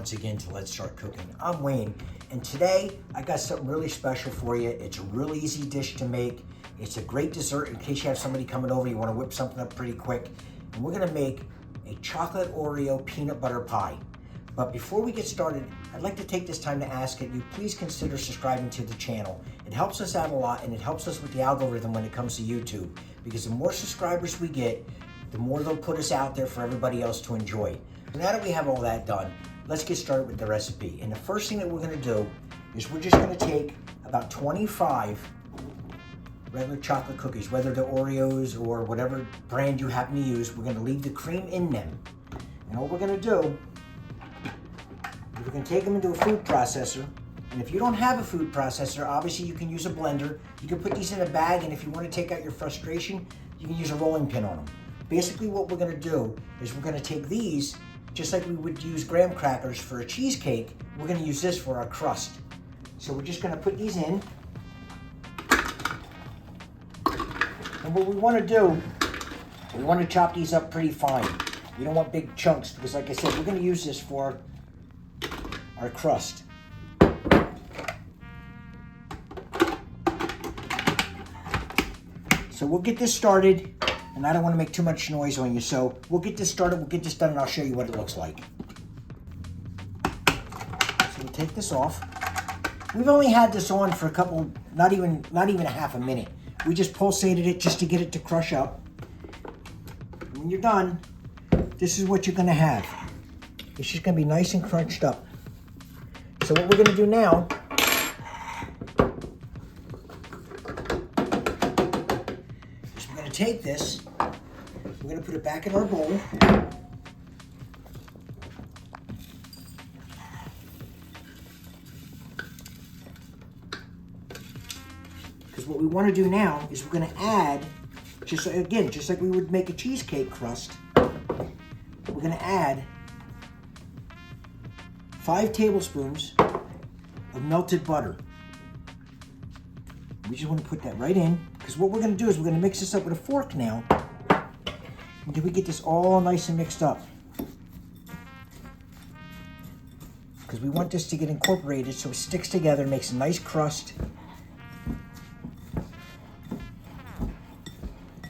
once again to Let's Start Cooking. I'm Wayne, and today I got something really special for you. It's a real easy dish to make. It's a great dessert in case you have somebody coming over, you want to whip something up pretty quick. And we're gonna make a chocolate Oreo peanut butter pie. But before we get started, I'd like to take this time to ask that you please consider subscribing to the channel. It helps us out a lot, and it helps us with the algorithm when it comes to YouTube, because the more subscribers we get, the more they'll put us out there for everybody else to enjoy. So now that we have all that done, let's get started with the recipe. And the first thing that we're gonna do is we're just gonna take about 25 regular chocolate cookies, whether they're Oreos or whatever brand you happen to use. We're gonna leave the cream in them. And all we're gonna do is we're gonna take them into a food processor. And if you don't have a food processor, obviously you can use a blender. You can put these in a bag, and if you wanna take out your frustration, you can use a rolling pin on them. Basically what we're gonna do is we're gonna take these, just like we would use graham crackers for a cheesecake, we're gonna use this for our crust. So we're just gonna put these in. And what we wanna do, we wanna chop these up pretty fine. We don't want big chunks, because like I said, we're gonna use this for our crust. So we'll get this started. And I don't want to make too much noise on you, so we'll get this started, we'll get this done, and I'll show you what it looks like. So we'll take this off. We've only had this on for a couple, not even a half a minute. We just pulsated it just to get it to crush up. When you're done, this is what you're going to have. It's just going to be nice and crunched up. So what we're going to do now, take this, we're going to put it back in our bowl. Because what we want to do now is we're going to add, just like we would make a cheesecake crust, we're going to add 5 tablespoons of melted butter. We just want to put that right in, because what we're going to do is we're going to mix this up with a fork now until we get this all nice and mixed up. Because we want this to get incorporated so it sticks together and makes a nice crust.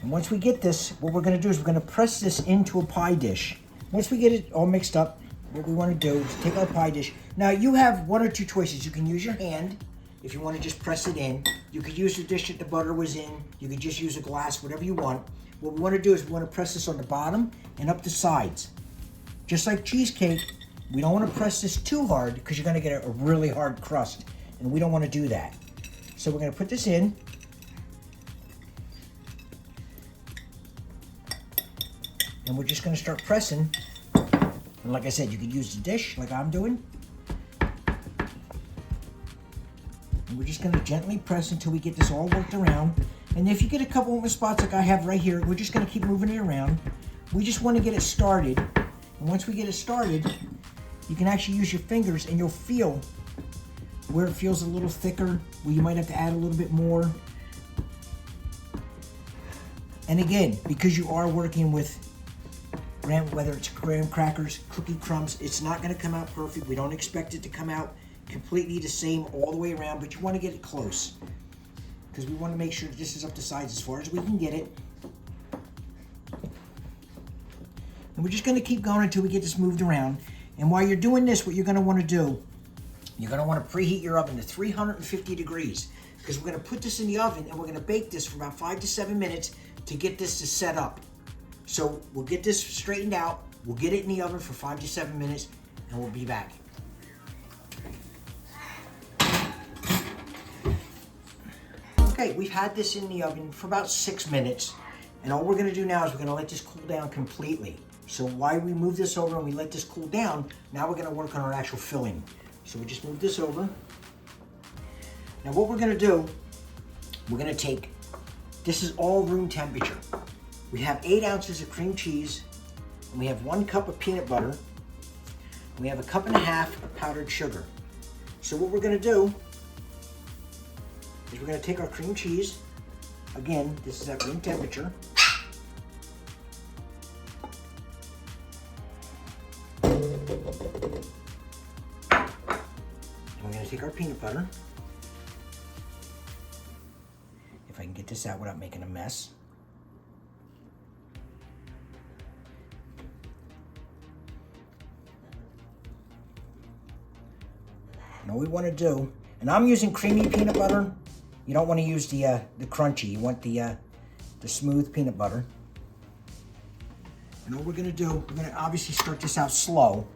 And once we get this, what we're going to do is we're going to press this into a pie dish. Once we get it all mixed up, what we want to do is take our pie dish. Now you have one or two choices. You can use your hand if you want to just press it in. You could use the dish that the butter was in. You could just use a glass, whatever you want. What we want to do is we want to press this on the bottom and up the sides. Just like cheesecake, we don't want to press this too hard because you're going to get a really hard crust, and we don't want to do that. So we're going to put this in. And we're just going to start pressing. And like I said, you could use the dish like I'm doing. We're just going to gently press until we get this all worked around. And if you get a couple of spots like I have right here, we're just going to keep moving it around. We just want to get it started. And once we get it started, you can actually use your fingers and you'll feel where it feels a little thicker, where you might have to add a little bit more. And again, because you are working with whether it's graham crackers, cookie crumbs, it's not going to come out perfect. We don't expect it to come out completely the same all the way around, but you want to get it close, because we want to make sure that this is up to size as far as we can get it. And we're just going to keep going until we get this moved around. And while you're doing this, what you're going to want to do, you're going to want to preheat your oven to 350 degrees, because we're going to put this in the oven and we're going to bake this for about 5 to 7 minutes to get this to set up. So we'll get this straightened out, we'll get it in the oven for 5 to 7 minutes, and we'll be back. Okay, we've had this in the oven for about 6 minutes, and all we're going to do now is we're going to let this cool down completely. So while we move this over and we let this cool down, now we're going to work on our actual filling. So we just move this over. Now what we're going to do, we're going to take, this is all room temperature. We have 8 ounces of cream cheese, and we have 1 cup of peanut butter, and we have 1.5 cups of powdered sugar. So what we're going to do is we're going to take our cream cheese. Again, this is at room temperature. peanut butter. If I can get this out without making a mess. And all we want to do, and I'm using creamy peanut butter. You don't want to use the crunchy. You want the smooth peanut butter. And all we're going to do, we're going to obviously start this out slow.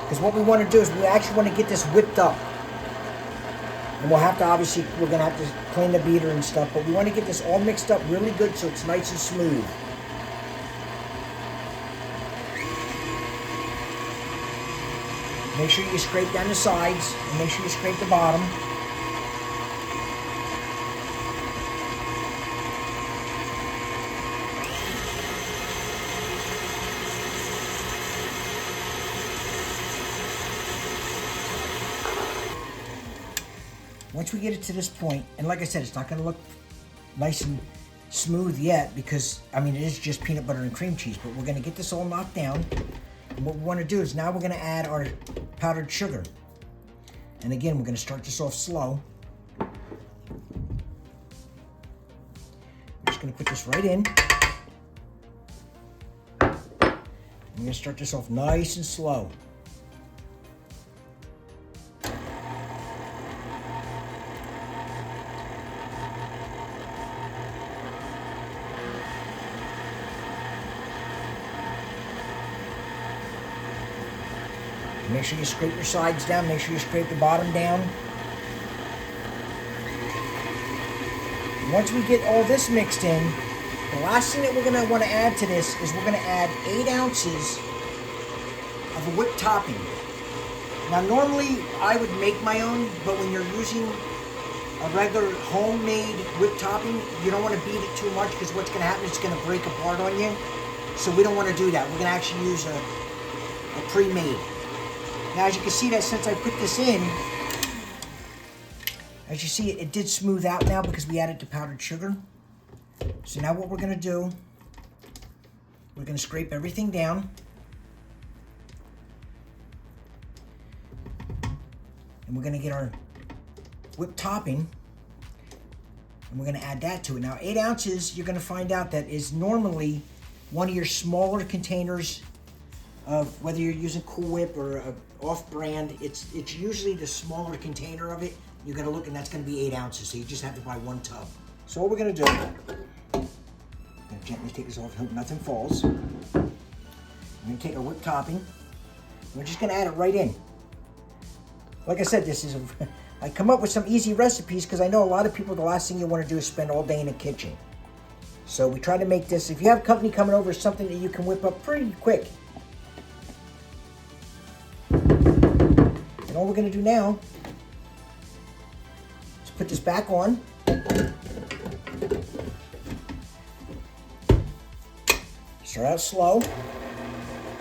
Because what we want to do is we actually want to get this whipped up. And we'll have to obviously, we're going to have to clean the beater and stuff, but we want to get this all mixed up really good so it's nice and smooth. Make sure you scrape down the sides and make sure you scrape the bottom. Once we get it to this point, and like I said, it's not going to look nice and smooth yet because, I mean, it is just peanut butter and cream cheese, but we're going to get this all knocked down. And what we want to do is now we're going to add our powdered sugar. And again, we're going to start this off slow. I'm just going to put this right in. I'm going to start this off nice and slow. Make sure you scrape your sides down. Make sure you scrape the bottom down. Once we get all this mixed in, the last thing that we're going to want to add to this is we're going to add 8 ounces of a whipped topping. Now normally I would make my own, but when you're using a regular homemade whipped topping, you don't want to beat it too much because what's going to happen is it's going to break apart on you. So we don't want to do that. We're going to actually use a pre-made. Now, as you can see that since I put this in, as you see, it did smooth out now because we added the powdered sugar. So now what we're going to do, we're going to scrape everything down. And we're going to get our whipped topping. And we're going to add that to it. Now, 8 ounces, you're going to find out that is normally one of your smaller containers of whether you're using Cool Whip or off-brand, it's usually the smaller container of it. You're going to look and that's going to be 8 ounces, so you just have to buy 1 tub. So what we're going to do, I'm going to gently take this off, hope nothing falls. I'm going to take our whipped topping, and we're just going to add it right in. Like I said, I come up with some easy recipes because I know a lot of people, the last thing you want to do is spend all day in the kitchen. So we try to make this, if you have company coming over, something that you can whip up pretty quick. And all we're going to do now is put this back on. Start out slow.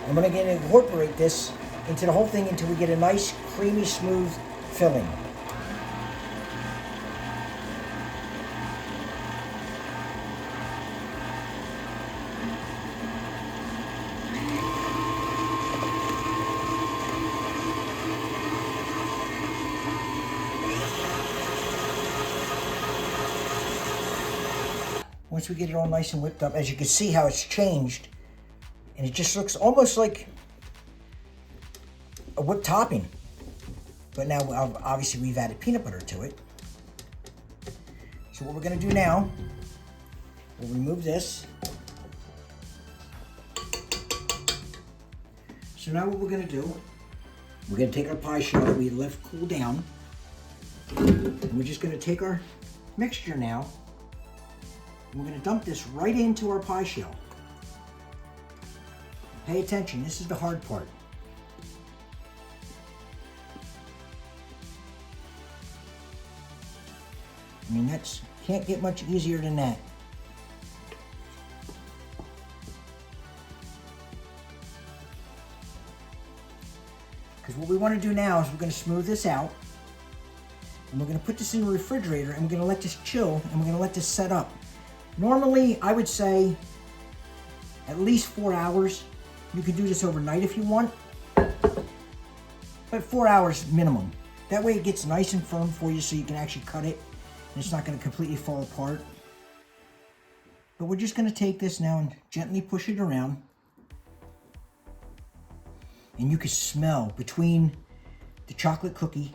I'm going to incorporate this into the whole thing until we get a nice, creamy, smooth filling. Once we get it all nice and whipped up, as you can see how it's changed, and it just looks almost like a whipped topping. But now, obviously, we've added peanut butter to it. So what we're going to do now, we'll remove this. So now what we're going to do, we're going to take our pie shell that we left cool down, and we're just going to take our mixture now, and we're going to dump this right into our pie shell. Pay attention, this is the hard part. I mean, can't get much easier than that. Because what we want to do now is we're going to smooth this out, and we're going to put this in the refrigerator, and we're going to let this chill, and we're going to let this set up. Normally, I would say at least 4 hours, You can do this overnight if you want, but 4 hours minimum. That way it gets nice and firm for you so you can actually cut it and it's not going to completely fall apart. But we're just going to take this now and gently push it around. And you can smell between the chocolate cookie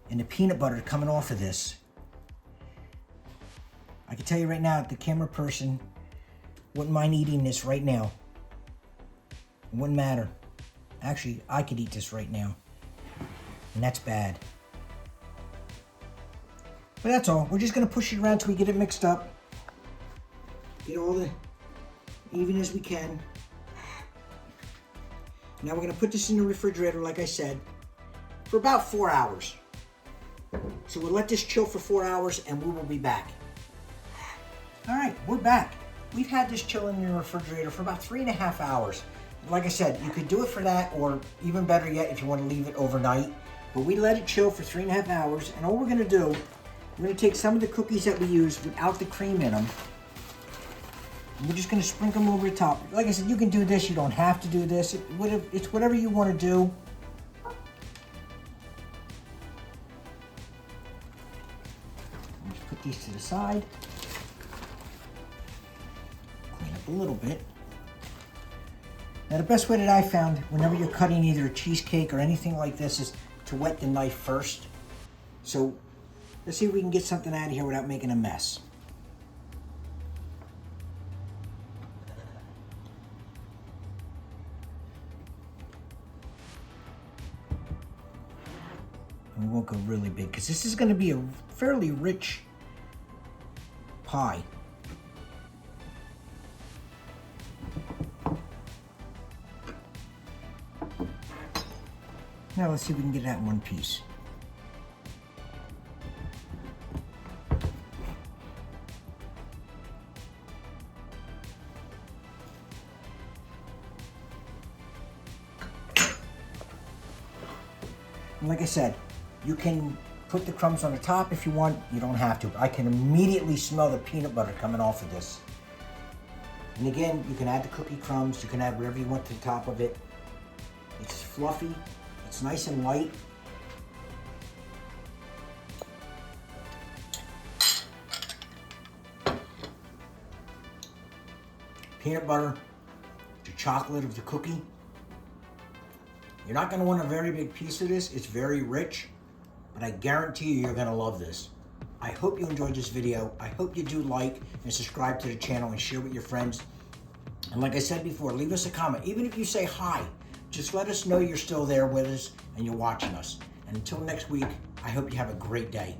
and the peanut butter coming off of this. I can tell you right now, the camera person wouldn't mind eating this right now. It wouldn't matter. Actually, I could eat this right now. And that's bad. But that's all. We're just going to push it around till we get it mixed up. Get all the even as we can. Now we're going to put this in the refrigerator, like I said, for about 4 hours. So we'll let this chill for 4 hours and we will be back. All right, we're back. We've had this chill in the refrigerator for about 3.5 hours. Like I said, you could do it for that, or even better yet, if you want to leave it overnight. But we let it chill for 3.5 hours, and all we're going to do, we're going to take some of the cookies that we used without the cream in them, and we're just going to sprinkle them over the top. Like I said, you can do this, you don't have to do this. It's whatever you want to do. Just put these to the side. Clean up a little bit. Now the best way that I found whenever you're cutting either a cheesecake or anything like this is to wet the knife first. So let's see if we can get something out of here without making a mess. And we won't go really big because this is going to be a fairly rich pie. Now let's see if we can get that in one piece. And like I said, you can put the crumbs on the top if you want. You don't have to. I can immediately smell the peanut butter coming off of this. And again, you can add the cookie crumbs. You can add whatever you want to the top of it. It's fluffy. It's nice and light. Peanut butter, the chocolate of the cookie. You're not going to want a very big piece of this. It's very rich, but I guarantee you're going to love this. I hope you enjoyed this video. I hope you do like and subscribe to the channel and share with your friends. And like I said before, leave us a comment. Even if you say hi, just let us know you're still there with us and you're watching us. And until next week, I hope you have a great day.